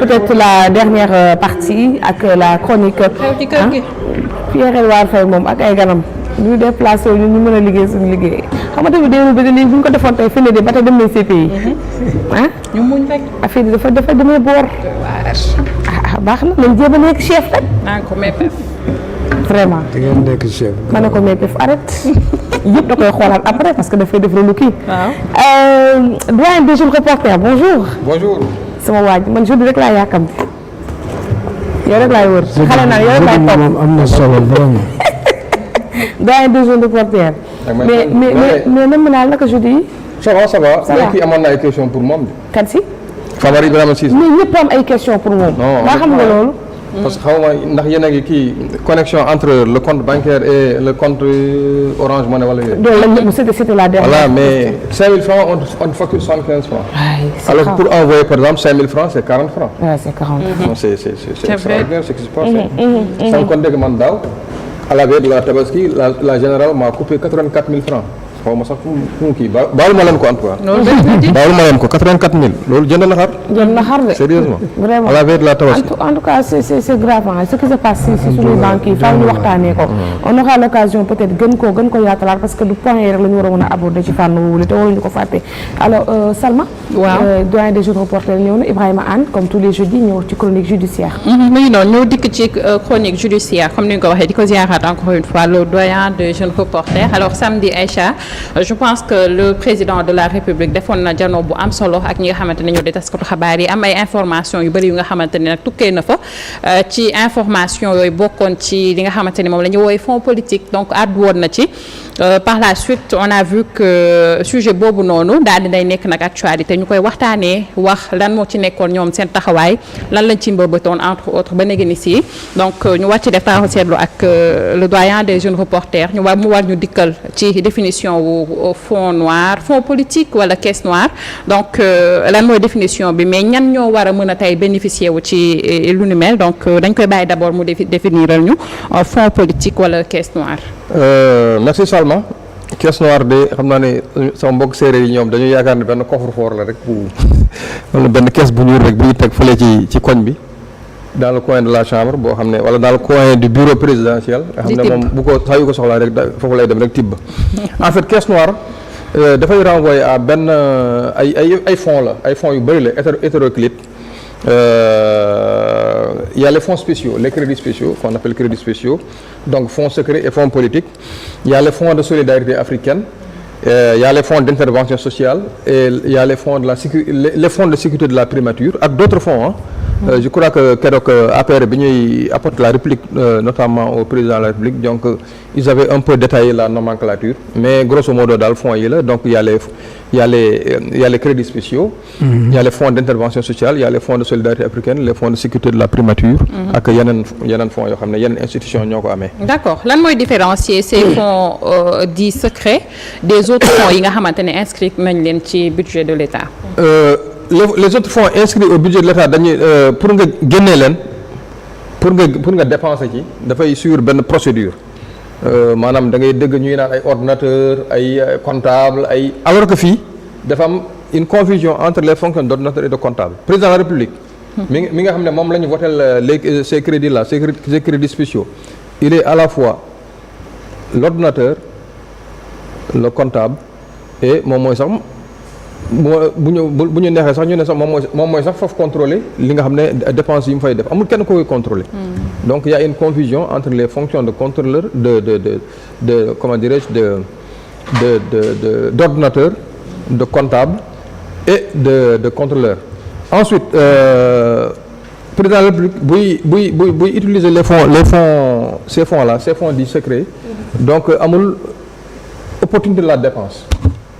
peut-être la dernière partie ak la chronique. Pierre-Edouard Faye moom ak ay ganam ñu déplacé ñu mën a liggéey suñu liggéey xam nga tamit déwén bi nii bu ñu ko defoon tey fii nii ba tey dem nañ CPI. ñu muñ rek. affaire yi dafa demee boor. baax na nañ jéem a nekk chef rek. naa ko méppef. vraiment. da ngeen nekk chef. ma ne ko méppef arrête yëpp da koy xoolaat après parce que dafay def relu kii. waaw. doyen des jeunes reporters bonjour. bonjour. sama waaj man jeudi rek laa yàkkamti. yow rek laay wër. xale naa yow rek laay topp moom am na solo vraiment. doyen des jeunes reporters. mais même naa naka jeudi. ça va ça va. ça va kii amoon na ay question pour moom. kan si. Famara Ibrahima Cissé. mais ñëpp am ay question pour moom. non maa xam nga loolu. parce que xaw ma ndax yéen a ngi kii connexion entre le compte bancaire et le compte Orange Money wala yooyu. loolu lañ c'était la dernière. voilà mais 5000 francs on facture 75 francs. c'est alors pour envoyer par exemple 5000 francs c'est 40 francs. Ouais, c'est 40. non c'est extraordinaire ce qui se passe. sans compter que man daaw à la veille de la Tabaski la générale m'a coupé 84 000 francs. xaw ma sax fu mu kii baalu ma leen ko en tout cas. baalu ma leen ko 84 000 loolu jënd na xar. jënd na xar de. sérieusement vraiment à la veille de la Tabaski. en tout cas c'est grave ce qui se passe si suñuy banques yi faaw ñu waxtaanee ko. on aura l'occasion peut-être gën ko yaatalaat parce que du point yi rek la ñu war a mën a aborder ci fànn woowu te waruñu ko fàtte. alors Salma. waaw doyen des jeunes reporters ñëw na Ibrahima Anne comme tous les jeudis ñëw ci chronique judiciaire. mu ngi noonu ñëw dikk ci chronique judiciaire comme ni nga ko waxee di ko ziaraat encore une fois le doyen des jeunes reporters alors samedi Aïcha. Je pense que le président de la République defoon na janoo bu am solo ak ñi nga xamante ne ñoo di taskatu xabaar yi am ay information yu bëri yu nga xamante ne nag tukkee na fa ci information yooyu bokkoon ci li nga xamante ni moom la ñu woowee fonds politique donc àddu woon na ci par la suite on a vu que sujet boobu noonu daal di day nekk nag actualité ñu koy waxtaanee wax lan moo ci nekkoon ñoom seen taxawaay lan lañ ci mbëbëtoon entre autres ba léegi ni si donc ñu war ci def taxaw seetlu ak le doyen des jeunes reporters mu war ñu dikkal ci définition wu fonds noir fonds politique wala caisse noire donc lan mooy définition bi mais ñan ñoo war a mën a tey bénéficier wu ci lu ni mel donc dañ koy bàyyi d'abord mu définiral ñu fonds politique wala caisse noire. Merci Salma. Caisse noire de xam naa ne sama mbokk séeréer yi ñoom dañu yaakaar ne benn coffre-fort la rek wala benn caisse bu ñuul rek bu ñu teg fële ci koñ bi dans le coin de la chambre boo xam ne wala dans le coin du bureau présidentiel. nga xam ne moom bu ko saa yu ko soxlaa rek foofu lay dem rek tibb. en fait caisse noire dafay renvoyer à benn ay fonds la ay fonds yu bëri la hétéroclite. Il y a les fonds spéciaux, les crédits spéciaux, qu'on appelle crédits spéciaux, donc fonds secrets et fonds politiques. Il y a les fonds de solidarité africaine, il y a les fonds d'intervention sociale et il y a les fonds de sécurité de la primature ak d'autres fonds. Je crois que keroog APR bi ñuy apporter la réplique notamment au président de la République donc ils avaient un peu détaillé la nomenclature mais grosso modo daal fonds yi la donc il y a les crédits spéciaux. Il y a les fonds d'intervention sociale il y a les fonds de solidarité africaine les fonds de sécurité de la primature. ak yeneen fonds yoo xam ne yeneen institutions ñoo ko amee. D'accord lan mooy différencier ces fonds dits secrets des autres fonds yi nga xamante ne inscrits nañ leen ci budget de l'État. Les autres fonds inscrits au budget de l'État dañuy pour nga génnee leen pour nga dépenser ci dafay suivre benn procédure maanaam da ngay dégg ñuy naan ay ordinateur ay comptable ay alors que fii dafa am une confusion entre les fonctions d'ordinateur et de comptable président de la République mi nga xam ne moom la ñu votel ces crédits là ces crédits spéciaux il est à la fois l'ordinateur le comptable et moom mooy sax bu ñu neexee sax ñu ne sax moom mooy sax foofu contrôler li nga xam ne dépenses yi mu fay def amul kenn ko koy contrôler. Donc il y a une confusion entre les fonctions de contrôleur de comment dirais-je d'ordinateur, de comptable et de contrôleur. Ensuite président de la République buy utiliser ces fonds dits secrets donc amul opportunité de la dépense.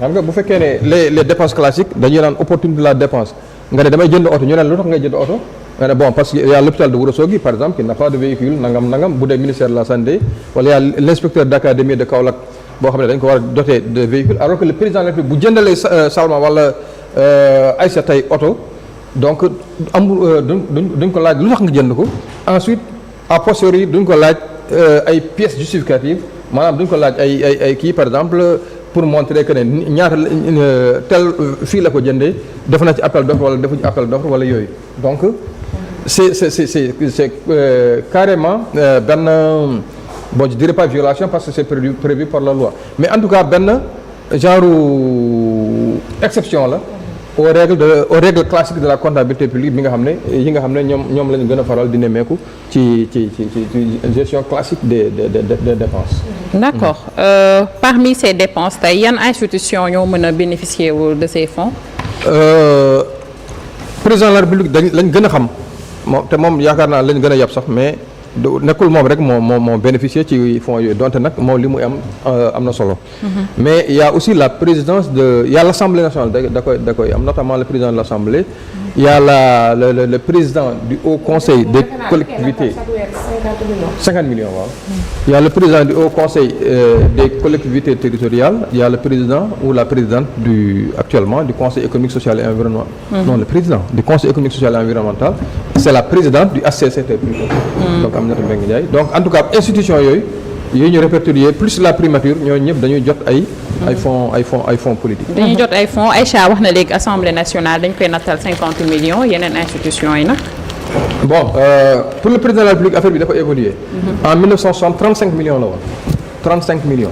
xam nga bu fekkee ne les dépenses classiques dañuy naan opportunité de la dépense nga ne damay jënd oto ñu ne lu tax ngay jënd oto nga ne bon parce que y a l'hôpital de Ourossogui par exemple qui n'a pas de véhicule nangam bu dee ministère de la santé wala y a l'inspecteur d'académie de Kaolack boo xam ne dañ ko war a doter de véhicule alors que le président de la République bu jëndalee Salma wala Aïssa tey oto donc amul duñ ko laaj lu tax nga jënd ko ensuite a posteriori duñ ko laaj ay pièces justificatives maanaam duñ ko laaj ay kii par exemple pour montrer que ne ñaata tel fii la ko jëndee def na ci appel d'offre wala defu ci appel d'offre wala yooyu donc c'est carrément benn bon je dirais pas violation parce que c'est prévu par la loi mais en tout cas benn genre exception la aux règles classiques de la comptabilité publique bi nga xam ne yi nga xam ne ñoom la ñu gën a faral di nemmeeku ci gestion classique des dépenses. D'accord. Parmi ces dépenses tey yan institutions ñoo mën a bénéficier de ces fonds. Président de la République lañ gën a xam moom te moom yaakaar naa lañ gën a yab sax mais nekkul moom rek moo bénéficier ci fonds yooyu donte nag moom li mu am na solo. mais il y a aussi la présidence il y a l'Assemblée nationale da koy am notamment le président de l'Assemblée. Il y a le président du Haut Conseil des collectivités 50 millions waaw. Il y a le président du Haut Conseil des collectivités territoriales. Il y a le président ou la présidente actuellement du Conseil économique, social et environnemental. Non, le président du Conseil économique, social et environnemental. C'est la présidente du HCCT plutôt. Donc Aminata Mbengue Ndiaye. Donc en tout cas institution yooyu ñu répertorier plus la primature ñooñu ñëpp dañuy jot ay fonds politique. dañuy jot ay fonds Aïcha wax na léegi Assemblée nationale dañ koy nattal 50 millions yeneen institutions yi nag. Bon pour le président de la République affaire bi dafa évoluer. En 1960 35 millions la woon 35 millions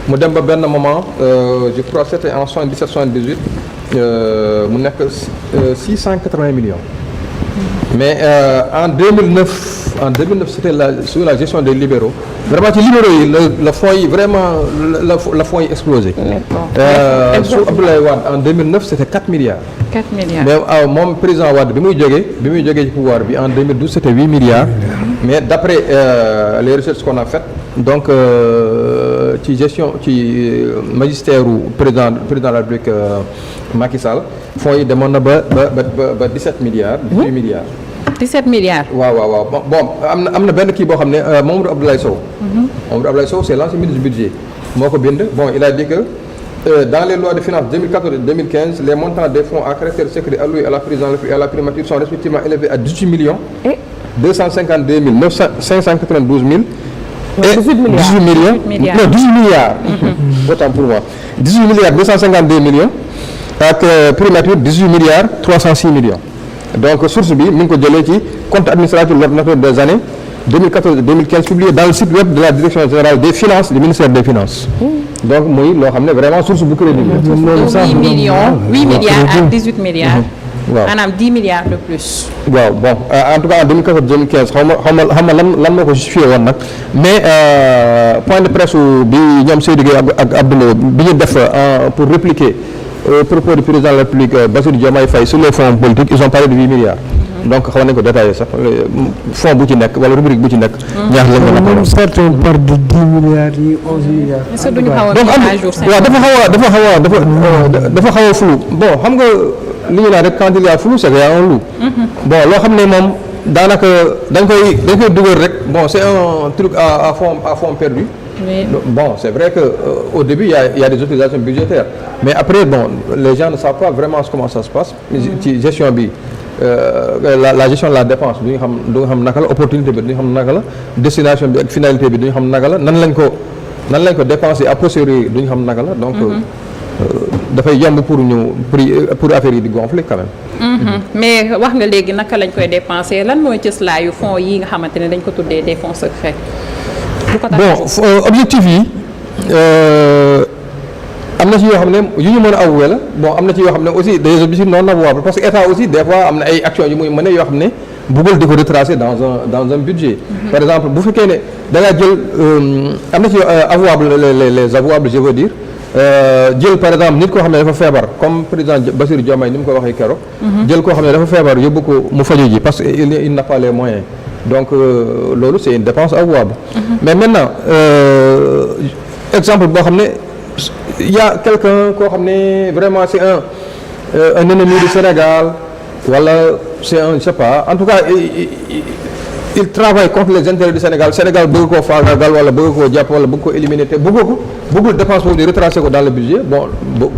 mu dem ba benn moment je crois c'était en 77 78 mu nekk 680 millions. Mais en 2009 c'était sous la gestion des libéraux vraiment ci libéraux yi la fonds yi vraiment la fonds yi explosé. Sous Abdoulaye Wade en 2009 c'était 4 milliards. 4 milliards mais moom président Wade bi muy jógee ci pouvoir bi en 2012 c'était 8 milliards. mais d'après les recherches qu'on a faites donc ci gestion ci magistère u président de la République Macky Sall fonds yi demoon na ba 17 milliards 18 milliards. 17 milliards. waaw bon am na benn kii boo xam ne Mamadou Abdoulaye Sow. Mamadou Abdoulaye Sow c'est l'ancien ministre du budget moo ko bind bon il a dit que dans les lois de finances 2014 et 2015 les montants des fonds à caractère secret alloués à la présidence et à la primature sont respectivement élevés à 18 millions. 252 592 000. Et 18 millions. Non 18 milliards. Autant pour moi 18 milliards 252 millions ak primature 18 milliards 306 millions. Donc source bi mi ngi ko jëlee ci compte administratif l'ordinateur des années 2014 et 2015 publié dans le site web de la direction générale des finances du ministère des finances. Donc muy loo xam ne vraiment source bu crédible. 8 milliards ak 18 milliards. waaw maanaam 10 milliards de plus. waaw bon en tout cas en 2014 2015 xaw ma lan moo ko justifié woon nag mais point de presse bi ñoom Seydou Gueye ak Abdoulaye bi ñu def pour répliquer au propos du président de la République Bassirou Diomaye Faye sur les fonds politiques ils ont parlé de 8 milliards. donc xaw nañu ko détaillé sax fonds bu ci nekk wala rubrique bu ci nekk. ñaar lañ mën a même certains parlent de 10 milliards yi 11 milliards. est-ce que duñu xaw a donc dafa xaw a flou bon xam nga li ñu naan rek quand il y a flou c'est qu'il y a un loup. bon loo xam ne moom daanaka dañ koy dugal rek bon c'est un truc à fond perdu. Oui. Bon c'est vrai que au début il y a des autorisations budgétaires mais après bon les gens ne savent pas vraiment comment ça se passe. ci gestion bi. La gestion de la dépense du ñu xam naka la opportunité bi du ñu xam naka la destination bi ak finalité bi du ñu xam naka la nan lañ ko dépenser a posteriori du ñu xam naka la donc dafay yomb pour affaire yi di gonfler quand même. mais wax nga léegi naka lañ koy dépenser lan mooy cëslaayu fonds yi nga xamante ne dañ ko tuddee des fonds secrets. bon objectif yi am na ci yoo xam ne yu ñu mën a avouer la bon am na ci yoo xam ne aussi des objectifs non avouables parce que état aussi des fois am na ay actions yu muy mën a yoo xam ne bëggul di ko retracer dans un budget. par exemple bu fekkee ne da ngaa jël am na ci avouable les avouables je veux dire jël par exemple nit koo xam ne dafa feebar comme président Bassirou Diomaye ni mu ko waxee keroog. jël koo xam ne dafa feebar yóbbu ko mu faju ji parce que il n'a pas les moyens donc loolu c'est une dépense avouable. mais maintenant exemple boo xam ne. Il y a quelqu'un koo xam ne vraiment c'est un ennemi du Sénégal wala c'est un je sais pas en tout cas il travaille contre les intérêts du Sénégal bëgg koo faagaagal wala bëgg koo jàpp wala bëgg koo éliminer te bëggul dépense boobu di retracer ko dans le budget bon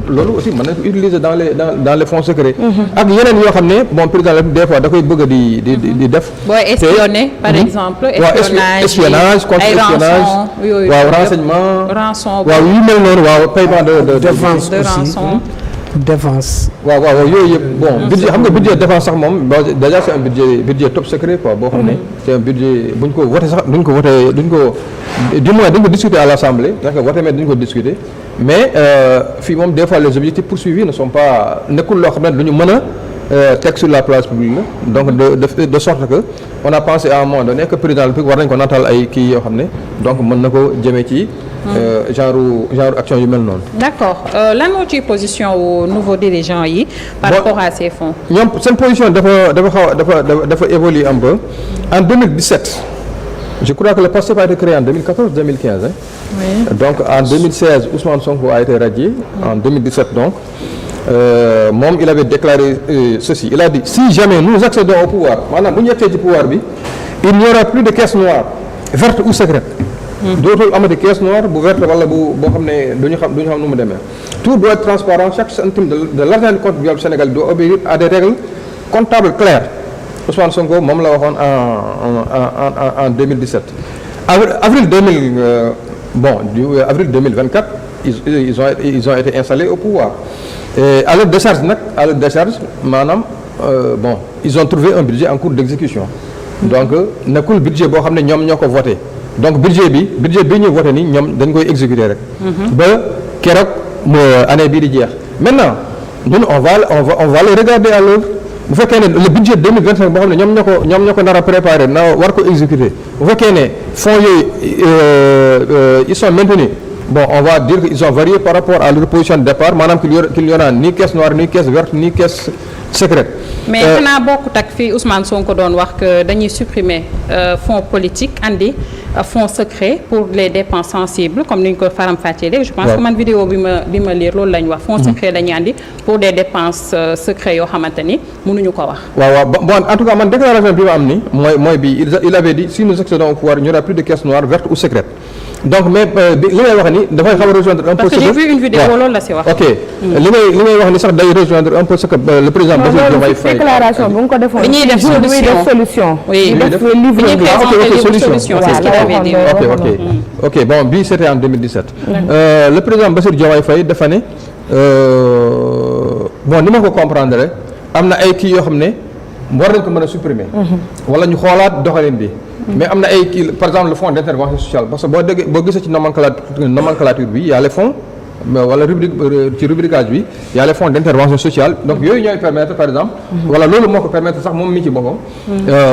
loolu aussi mën nañ ko utiliser dans les fonds secrets. ak yeneen yoo xam ne bon président la des fois da koy bëgg di def. booy espionner par exemple. espionnage contre espionnage waaw renseignement. rançon waaw yu mel noonu waaw paiement de défense de aussi rançon. défense. waaw yooyu yëpp bon budget xam nga budget défense sax moom déjà c'est un budget top secret quoi boo xam ne c'est un budget buñ ko voté sax duñ ko du moins dañ ko discuter à l'Assemblée donc voté mais duñ ko discuter mais fii moom des fois les objectifs poursuivis ne sont pas nekkul loo xam ne lu ñu mën a teg sur la place publique la donc de sorte que on a pensé à un moment donné que président de la République war nañ ko natal ay kii yoo xam ne donc mën na ko jëmee ci genre action yu mel noonu. D'accord lan moo ci position wu nouveau dirigeant yi. par rapport à ces fonds. ñoom seen position dafa évoluer un peu en 2017 je crois que le PASTEF a été créé en 2014-2015 hein. Oui. Donc en 2016 Ousmane Sonko a été radié. En 2017 donc moom il avait déclaré ceci il a dit si jamais nous accédons au pouvoir maanaam bu ñu yegsee ci pouvoir bi il n'y aura plus de caisse noire verte ou secrète. dootul amati caisse noire bu verte wala boo xam ne duñu xam nu mu demee tout doit être transparent chaque centime de l'argent du contribuable sénégalais doit obéir à des règles comptables claires Ousmane Sonko moom la waxoon en 2017 avril 2024 ils ont été installés au pouvoir et à leur décharge maanaam ils ont trouvé un budget en cours d'exécution donc nekkul budget boo xam ne ñoom ñoo ko voté donc budget bi ñu voté ni ñoom dañ koy exécuter rek. ba keroog année bii di jeex. maintenant ñun on va le regarder à l'œuvre bu fekkee ne le budget 2025 boo xam ne ñoom ñoo ko nar a préparer war ko exécuter bu fekkee ne fonds yooyu ils sont maintenus bon on va dire que ils ont varié par rapport à leur position de départ maanaam qu'il y aura ni caisse noire ni caisse verte ni caisse secrète. mais xanaa bokkut ak fii Ousmane Sonko doon wax que dañuy supprimer fonds politique andi fonds secret pour les dépenses sensibles comme ni ñu ko faram-fàccee léegi je pense que man vidéo bi ma lire loolu la ñu wax fonds secret la ñu andi pour des dépenses secrets yoo xamante ni mënuñu ko wax. waaw bon en tout cas man déclaration bi ma am ni mooy bi il avait dit si nous accédons au pouvoir il n'y aura plus de caisse noire verte ou secrète donc mais li ngay wax ni dafay xaw a rejoindre un peu. parce que j'ai vu une vidéo loolu la si wax. ok li ngay wax ni sax day rejoindre un peu ce que le président Bassirou Diomaye Faye déclaration bu nga ko defoon. dañuy def solution. oui def solution c'est ce qu'il avait dit. ok bon bii c'était en 2017. Le président Bassirou Diomaye Faye dafa ne bon ni ma ko comprendre rek am na ay kii yoo xam ne war nañ ko mën a supprimer. wala ñu xoolaat doxalin bi. mais am na ay kii par exemple le fonds d'intervention sociale parce que boo gisee ci nomenclature bi y a les fonds wala rubricage bi y a les fonds d'intervention sociale donc yooyu ñooy permettre par exemple wala loolu moo ko permettre sax moom mi ci boppam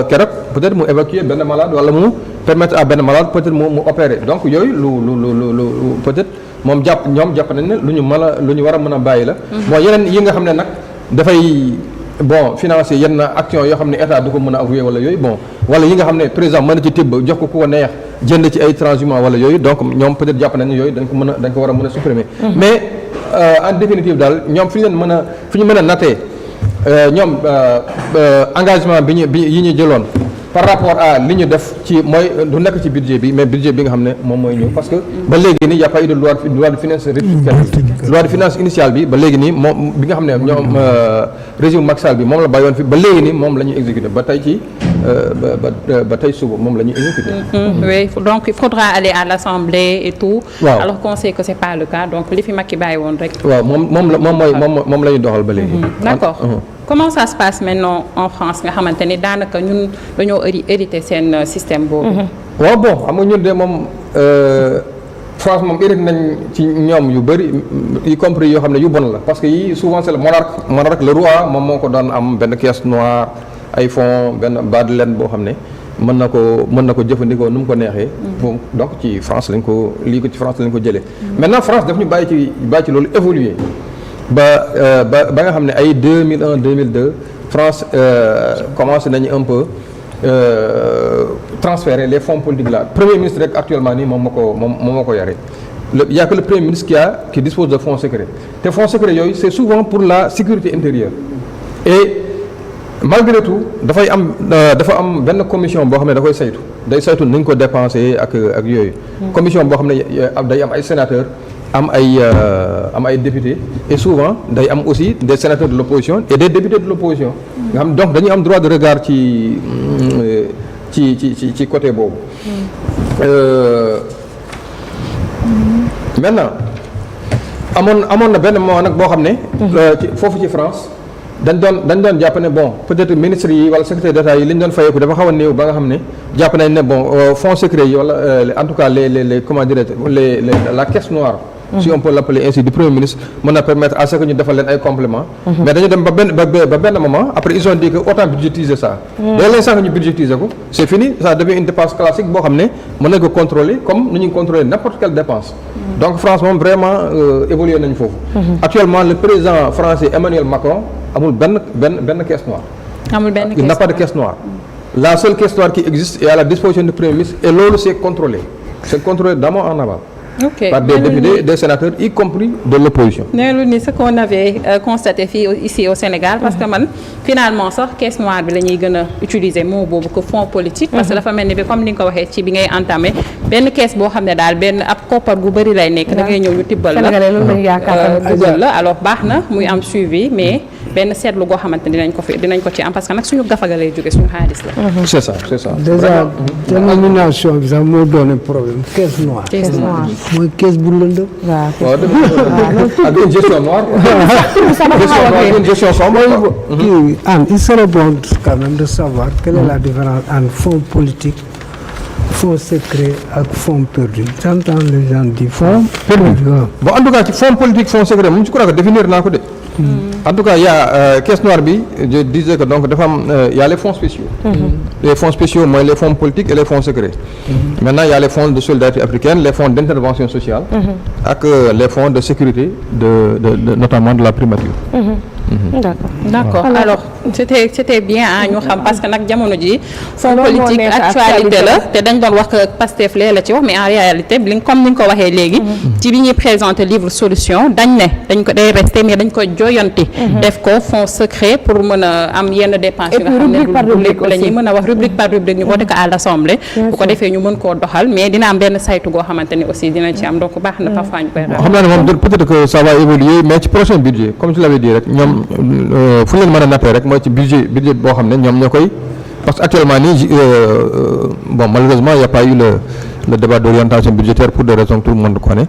keroog peut-être mu évacuer benn malade wala mu permettre à benn malade peut-être mu opérer donc yooyu lu peut-être ñoom jàpp nañ ne lu ñu war a mën a bàyyi la bon yeneen yi nga xam ne nag dafay bon financer yenn action yoo xam ne état du ko mën a avouer wala yooyu bon wala yi nga xam ne président mën na ci tibb jox ko ku ko neex jënd ci ay transhumants wala yooyu donc ñoom peut-être jàpp nañ ne yooyu dañ ko war a mën a supprimer mais en définitive daal ñoom fi ñu mën a nattee ñoom engagement yi ñu jëloon par rapport à li ñu def ci mooy du nekk ci budget bi mais budget bi nga xam ne moom mooy ñëw parce que ba léegi nii y a pas eu de loi de finances rectificative loi de finances initiale bi ba léegi nii moom bi nga xam ne ñoom régime Macky Sall bi moom la bàyyoon fi ba léegi nii moom la ñuy exécuter ba tey ci ba tey suba moom la ñuy exécuter. Oui donc il faudra aller à l'Assemblée et tout. waaw alors qu'on sait que c'est pas le cas donc li fi Macky bàyyi woon rek. waaw moom la ñuy doxal ba léegi. D'accord. Comment ça se passe maintenant en France nga xamante ni daanaka ñun dañoo hérité seen système boobu. waaw bon xam nga ñun de moom France moom hérité nañ ci ñoom yu bëri y compris yoo xam ne yu bon la parce que yii souvent c'est le monarque le roi moom moo ko daan am benn caisse noire ay fonds benn badelaine boo xam ne mën na ko jëfandikoo nu mu ko neexee. donc ci France lañ ko jëlee. maintenant France daf ñu bàyyi ci loolu évoluer ba nga xam ne ay 2001 2002 France commencé nañu un peu transférer les fonds politiques là premier ministre rek actuellement nii moom moo ko yore il y a que le premier ministre qui dispose de fonds secrets te fonds secrets yooyu c'est souvent pour la sécurité intérieure et malgré tout dafa am benn commission boo xam ne da koy saytu day saytu ni ñu ko dépensé ak yooyu. commission boo xam ne day am ay sénateurs am ay députés et souvent day am aussi des sénateurs de l'opposition et des députés de l'opposition nga xam donc dañuy am droit de regard ci côté boobu. maintenant amoon na benn moment nag boo xam ne. foofu ci France. dañ doon jàpp ne bon peut-être ministres yi wala secrétaire d'État yi li ñu doon fayeeku dafa xaw a néew ba nga xam ne jàpp nañ ne bon fonds secrets yi wala en tout cas les comment dirais-je la caisse noire. si on peut l'appeler ainsi du premier ministre mën na permettre à ce que ñu defal leen ay compléments. mais dañu dem ba benn moment après ils ont dit que autant budgétiser ça. dès l'instant que ñu budgétiser ko c'est fini ça devient une dépense classique boo xam ne mën nañ ko contrôler comme ni ñu contrôler n'importe quelle dépense. donc France moom vraiment évolué nañu foofu. actuellement le président français Emmanuel Macron amul benn caisse noire. Il n'a pas de caisse noire. La seule caisse noire qui existe est à la disposition du premier ministre et loolu c'est contrôlé d'amont en aval. Par des députés et des sénateurs y compris de l'opposition. neelu ni ce qu'on avait constaté ici au Sénégal parce que man finalement sax caisse noire bi la ñuy gën a utiliser mot boobu que fonds politique parce que dafa mel ni bi comme ni nga ko waxee ci bi ngay entamé benn caisse boo xam ne daal benn ab koppar gu bëri lay nekk da ngay ñëw ñu tibbal la dugal la alors baax na muy am suivi mais benn seetlu goo xamante dinañ ko ci am parce que nag suñu gafaga lay jóge suñu xaalis la. c'est ça. déjà dénomination bi sax moo doon problème caisse noire. mooy caisse bu lëndëm. waaw ak une gestion noire. une gestion sombre. Il serait bon quand même de savoir quelle est la différence entre fonds politique, fonds secret ak fonds perdu. J'entends les gens dire fonds perdu. Bon en tout cas ci fonds politique fonds secret moom je crois que définir naa ko de. En tout cas il y a caisse noire bi je disais que donc dafa am il y a les fonds spéciaux. Les fonds spéciaux mooy les fonds politiques et les fonds secrets. Maintenant il y a les fonds de solidarité africaine, les fonds d'intervention sociale. ak les fonds de sécurité de notamment de la primature. D'accord alors c'était bien ñu xam parce que nag jamono ji fonds politique actualité la te dañ doon wax que Pastef lee la ci wax mais en réalité comme ni nga ko waxee léegi ci bi ñuy présenter livre solution dañ ko day resté mais dañ ko joyanti def ko fonds secret pour mën a am yenn dépenses yi nga xam ne lépp la ñuy mën a wax rubrique par rubrique ñu voté ko à l'Assemblée bu ko defee ñu mën koo doxal mais dina am benn saytu goo xamante ni aussi dina ci am donc baax na parfois ñu koy xam naa ne moom peut-être que ça va évoluer mais ci prochain budget comme je l'avais dit rek ñoom fu leen mën a nattee rek mooy ci budget boo xam ne ñoom ñoo koy parce que actuellement nii bon malheureusement il y a pas eu le débat d'orientation budgétaire pour des raisons que tout le monde connaît.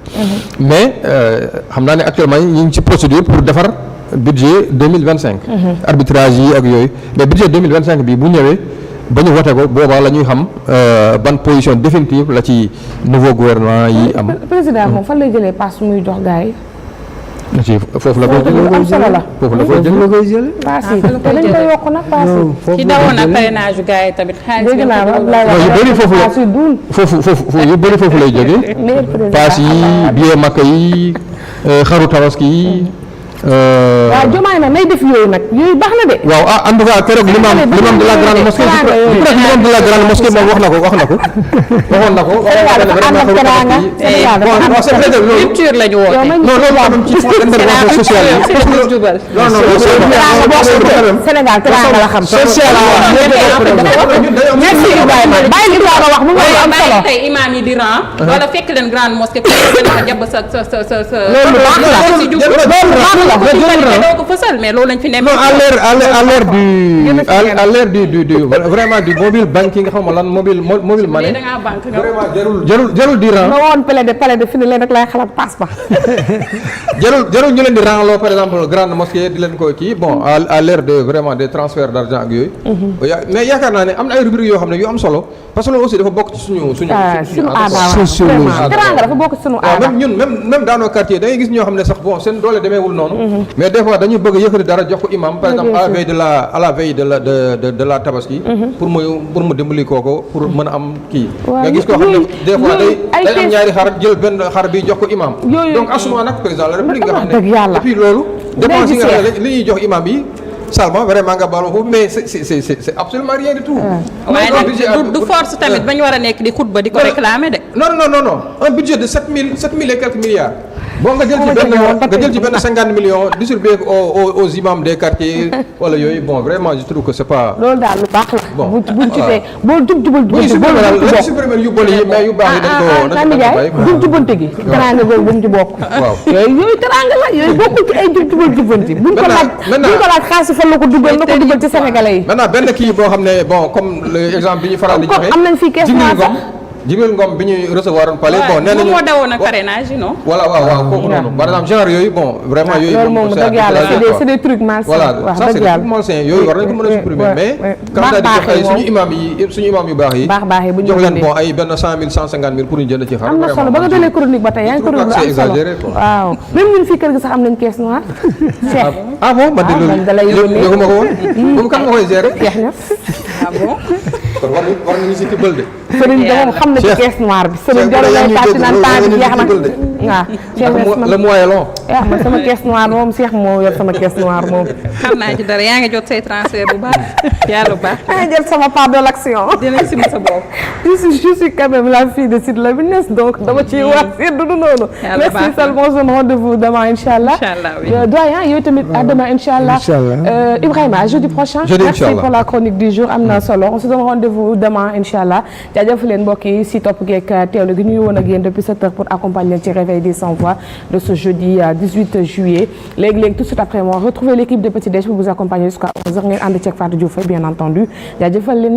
Mais xam naa ne actuellement ñu ngi ci procédure pour defar budget 2025. arbitrage yi ak yooyu mais budget 2025 bi bu ñëwee ba ñu voté ko boobaa la ñuy xam ban position définitive la ci nouveau gouvernement yi am. président moom fan lay jëlee passe muy jox gars yi. foofu la koy jëlee paas yi te dañ koy yokk nag paas yi. ci dawoon na parrainage yu gars yi tamit xaalis dégg naa yu bëri foofu lay jógee paas yi billet Makka yi xaru tabaski yi. waaw Diomaye nag nay def yooyu nag yooyu baax na de. waaw ah en tout cas keroog l'imam de la grande mosquée l'imam de la grande mosquée moom wax na ko waxoon na ko. culture la ñu woote. non loolu am ci intervention sociale yi. Sénégal teraanga la xam. merci Ibrahima bàyyi li nga wax mu ngi am solo. tey imam yi di ran. wala fekk leen grande mosquée ku nekk jàpp sa. loolu baax la. doo ko fësal mais loolu lañ fi nekk. non à l'ère du vraiment du mobile banking xam nga lan mobile money. da ngaa banque vraiment jarul di rang. ma woon palais de fini leen rek laay xalaat passe ba. jarul ñu leen di rangloo par exemple grande mosquée di leen ko kii bon à l'ère de vraiment des transferts d'argent ak yooyu. mais yaakaar naa ne am na ay rubriques yoo xam ne yu am solo parce que loolu aussi dafa bokk ci suñu aada teraanga dafa bokk ci suñu aada. même dans nos quartiers da ngay gis ñoo xam ne sax bon seen doole demeewul noonu. mais des fois dañuy bëgg yëkkati dara jox ko imam par exemple à la veille de la tabaski. pour mu dimbali kooko pour mën a am kii. nga gis koo xam ne des fois day am ñaari xar jël benn xar bi jox ko imam. donc asuma nag président la République nga xam ne et puis loolu. dépense yi nga xam ne li ñuy jox imam yi. Salma vraiment nga baal foofu mais c'est absolument rien du tout. waaye nag du force tamit ba ñu war a nekk di xutba di ko réclamer de. non un budget de 7000 et quelques milliards. bon nga jël ci benn 50 millions distribuer aux imams des quartiers wala yooyu bon vraiment je trouve que c'est pas. loolu daal lu baax la. bon buñ ci tee boo jubal bu ñu supprimer yu bon yi mais yu baax yi dañ ko jaay jub jubante gi teraanga googu bu mu ci bokk. waaw yooyu teraanga la yooyu bokkul ci ay jub jubanti buñ ko laaj xaalis fan la ko dugal na ko dugal ci sénégalais yi. maintenant benn kii boo xam ne bon comme l'exemple bi ñu faral di joxe am nañ fii kees Jibril Ngom bi ñuy recevoir on palais bon nee nañu moo dawoon ak parrainage yi non. voilà waaw kooku noonu par exemple genre yooyu bon vraiment yooyu loolu moom dëgg yàlla c'est des trucs malsains. voilà ça c'est des trucs malsains yooyu war nañu ko mën a supprimer mais quand ça di jox ay suñu imam yu baax yi jox leen bon ay benn 100 000 150 000 pour ñu jënd ci xar am na solo ba nga dalee chronique ba tey yaa ngi chronique ba am solo waaw même ñun fii kër gi sax am nañ caisse noire. ah bon ma déglu yëguma ko woon moom kan nga koy gérer ah bon kon war nañu si tibbal de Serigne da moom xam na ci caisse noire bi Serigne jarul lay tàcc naan temps bi jeex na waaw le moyen long man sama caisse noire moom Cheikh moo yor sama caisse noire moom xam naa ci dara yaa ngi jot say transfert bu baax yàlla baax yaa jël sama part de l'action dinañ si sa bopp je suis quand même la fille de Sidy Lamine Niasse donc dama ci wax seddu du noonu merci seulement je me rendez-vous demain inchallah doyen yow tamit à demain inchallah Ibrahima jeudi prochain merci pour la chronique du jour am na solo on se donne rendez-vous demain inchallah jaajëf leen mbokk yi si topp geek teewlu gi ñuy woon ak yéen depuis 7 heures pour accompagner leen ci réveil des sans voix de ce jeudi 18 juillet léegi tout de suite après moi retrouver l'équipe de Petit Déj pour vous accompagner jusqu'à 11 heures ngeen ànd ceeg Fatou Diouf bien entendu jaajëfal leen